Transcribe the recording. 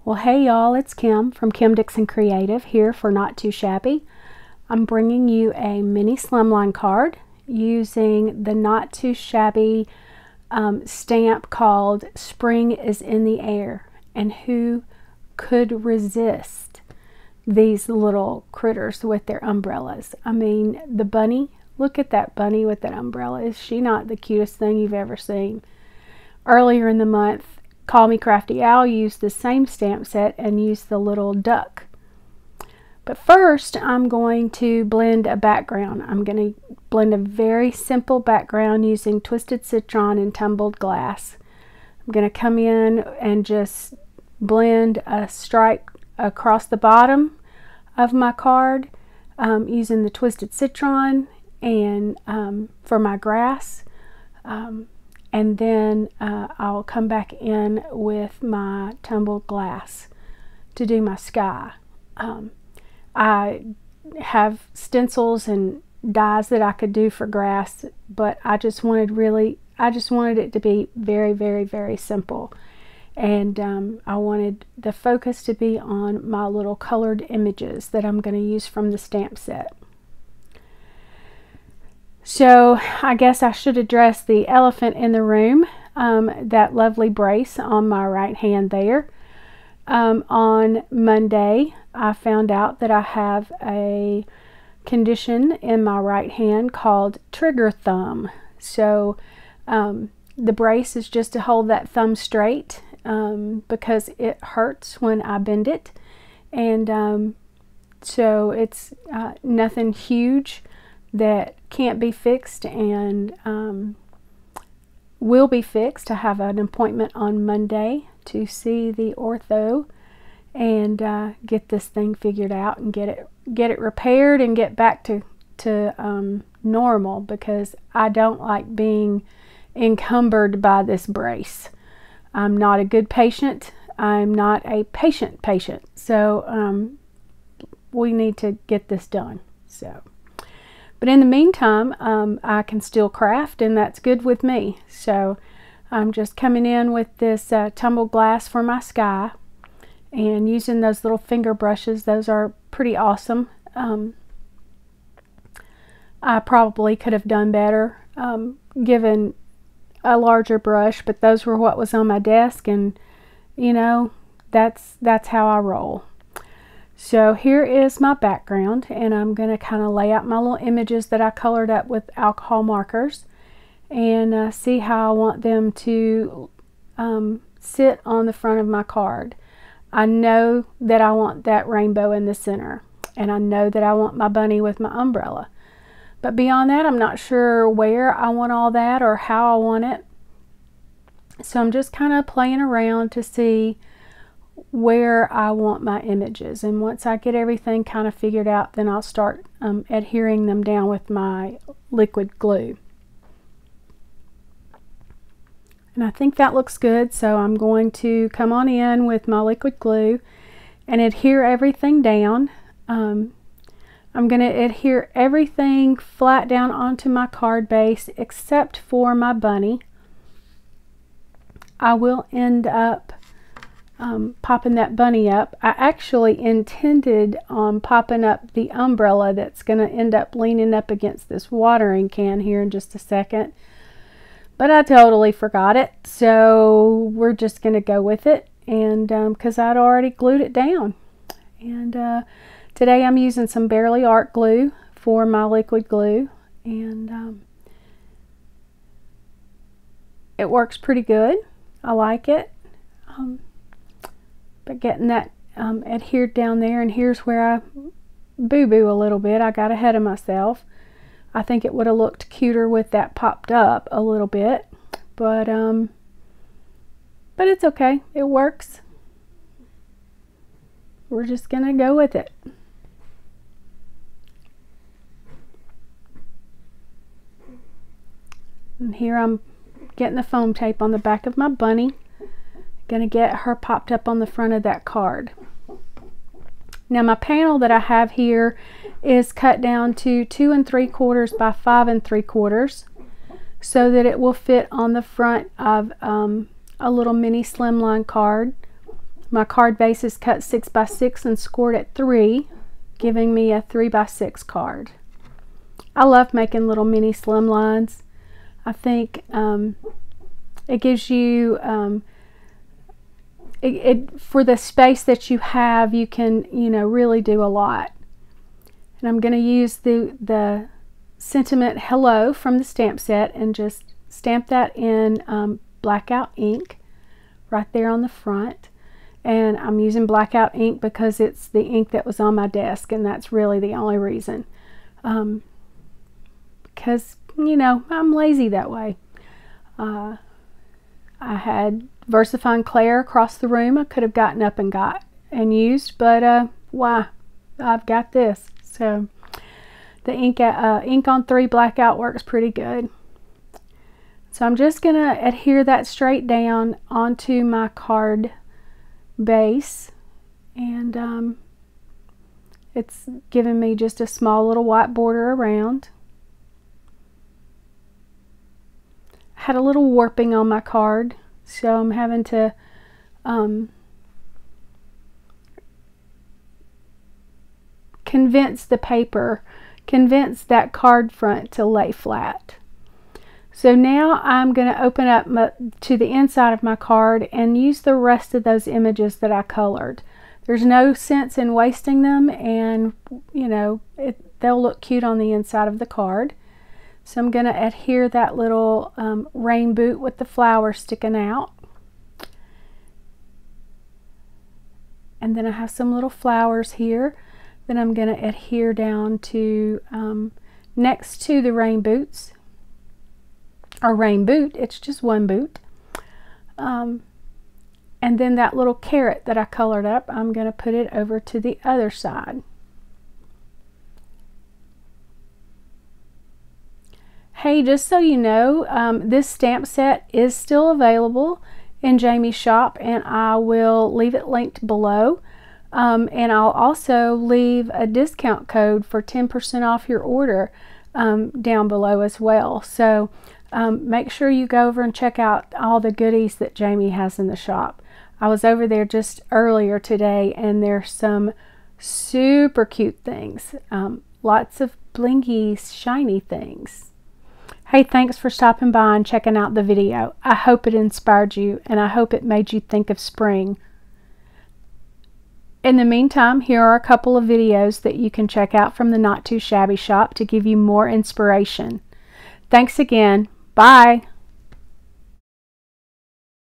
Well, hey y'all, it's Kim from Kim Dixon Creative here for Not Too Shabby. I'm bringing you a mini slimline card using the Not Too Shabby stamp called Spring is in the Air. And who could resist these little critters with their umbrellas? I mean, the bunny, look at that bunny with that umbrella. Is she not the cutest thing you've ever seen? Earlier in the month, Call Me Crafty Owl used the same stamp set and used the little duck. But first, I'm going to blend a background. I'm going to blend a very simple background using Twisted Citron and Tumbled Glass. I'm going to come in and just blend a stripe across the bottom of my card using the Twisted Citron and for my grass. And then I'll come back in with my tumbled glass to do my sky. I have stencils and dies that I could do for grass, but I just wanted it to be very, very, very simple. And I wanted the focus to be on my little colored images that I'm going to use from the stamp set. So I guess I should address the elephant in the room, that lovely brace on my right hand there. On Monday, I found out that I have a condition in my right hand called trigger thumb. So the brace is just to hold that thumb straight because it hurts when I bend it. And so it's nothing huge that can't be fixed and will be fixed. I have an appointment on Monday to see the ortho and get this thing figured out and get it repaired and get back to normal, because I don't like being encumbered by this brace. I'm not a good patient. I'm not a patient. So we need to get this done. But in the meantime, I can still craft, and that's good with me. So I'm just coming in with this tumbled glass for my sky and using those little finger brushes. Those are pretty awesome. I probably could have done better given a larger brush, but those were what was on my desk, and you know, that's how I roll. So here is my background, and I'm going to kind of lay out my little images that I colored up with alcohol markers and see how I want them to sit on the front of my card. I know that I want that rainbow in the center, and I know that I want my bunny with my umbrella. But beyond that, I'm not sure where I want all that or how I want it. So I'm just kind of playing around to see where I want my images, and once I get everything kind of figured out, then I'll start adhering them down with my liquid glue. And I think that looks good, so I'm going to come on in with my liquid glue and adhere everything down. I'm going to adhere everything flat down onto my card base except for my bunny. I will end up popping that bunny up. I actually intended on popping up the umbrella that's going to end up leaning up against this watering can here in just a second, but I totally forgot it, so we're just going to go with it, and because I'd already glued it down. And today I'm using some Barely Art glue for my liquid glue, and it works pretty good. I like it. But getting that adhered down there, and here's where I boo-boo a little bit. I got ahead of myself. I think it would have looked cuter with that popped up a little bit, but it's okay. It works. We're just gonna go with it. And here I'm getting the foam tape on the back of my bunny. Gonna get her popped up on the front of that card. Now my panel that I have here is cut down to 2 3/4 by 5 3/4 so that it will fit on the front of a little mini slimline card. My card base is cut 6 by 6 and scored at 3, giving me a 3 by 6 card. I love making little mini slimlines. I think it gives you, for the space that you have, you can, really do a lot. And I'm going to use the sentiment hello from the stamp set and just stamp that in blackout ink right there on the front. And I'm using blackout ink because it's the ink that was on my desk, and that's really the only reason. Because, I'm lazy that way. I had VersaFine Claire across the room I could have gotten up and used, but why? I've got this. So the ink on 3 blackout works pretty good. So I'm just going to adhere that straight down onto my card base, and it's giving me just a small little white border around. I had a little warping on my card, so I'm having to convince that card front to lay flat. So now I'm going to open up to the inside of my card and use the rest of those images that I colored. There's no sense in wasting them, and they'll look cute on the inside of the card. So I'm going to adhere that little rain boot with the flower sticking out. And then I have some little flowers here that I'm going to adhere down to next to the rain boots. Or rain boot, it's just one boot. And then that little carrot that I colored up, I'm going to put it over to the other side. Hey, just so you know, this stamp set is still available in Jamie's shop, and I will leave it linked below. And I'll also leave a discount code for 10% off your order down below as well. So make sure you go over and check out all the goodies that Jamie has in the shop. I was over there just earlier today, and there's some super cute things. Lots of blingy, shiny things. Hey, thanks for stopping by and checking out the video. I hope it inspired you, and I hope it made you think of spring. In the meantime, here are a couple of videos that you can check out from the Not Too Shabby shop to give you more inspiration. Thanks again. Bye.